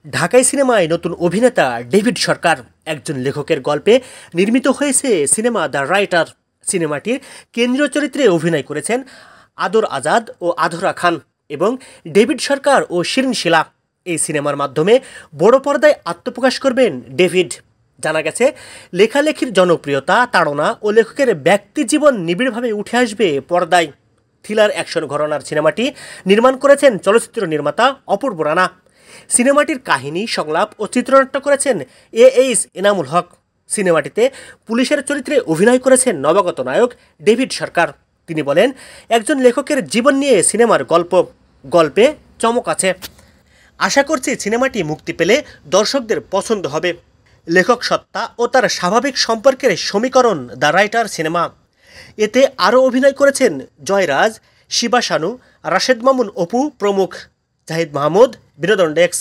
ঢাকাই সিনেমায় নতুন অভিনেতা ডেভিড সরকার একজন লেখকের গল্পে নির্মিত হয়েছে সিনেমা দ্য রাইটার। সিনেমাটির কেন্দ্রীয় চরিত্রে অভিনয় করেছেন আদর আজাদ ও আধরা খান এবং ডেভিড সরকার ও শিরিন শিলা। এই সিনেমার মাধ্যমে বড় পর্দায় আত্মপ্রকাশ করবেন ডেভিড। জানা গেছে, লেখালেখির জনপ্রিয়তা, তাড়না ও লেখকের ব্যক্তিজীবন নিবিড়ভাবে উঠে আসবে পর্দায়। থ্রিলার অ্যাকশন ঘরানার সিনেমাটি নির্মাণ করেছেন চলচ্চিত্র নির্মাতা অপূর্ব রানা। সিনেমাটির কাহিনী, সংলাপ ও চিত্রনাট্য করেছেন এইচ এনামুল হক। সিনেমাটিতে পুলিশের চরিত্রে অভিনয় করেছেন নবাগত নায়ক ডেভিড সরকার। তিনি বলেন, একজন লেখকের জীবন নিয়ে সিনেমার গল্পে চমক আছে। আশা করছি সিনেমাটি মুক্তি পেলে দর্শকদের পছন্দ হবে। লেখক সত্তা ও তার স্বাভাবিক সম্পর্কের সমীকরণ দ্য রাইটার সিনেমা। এতে আরও অভিনয় করেছেন জয়রাজ, শিবা শানু, রাশেদ মামুন অপু প্রমুখ। জাহিদ মাহমুদ, বিনোদন ডেস্ক।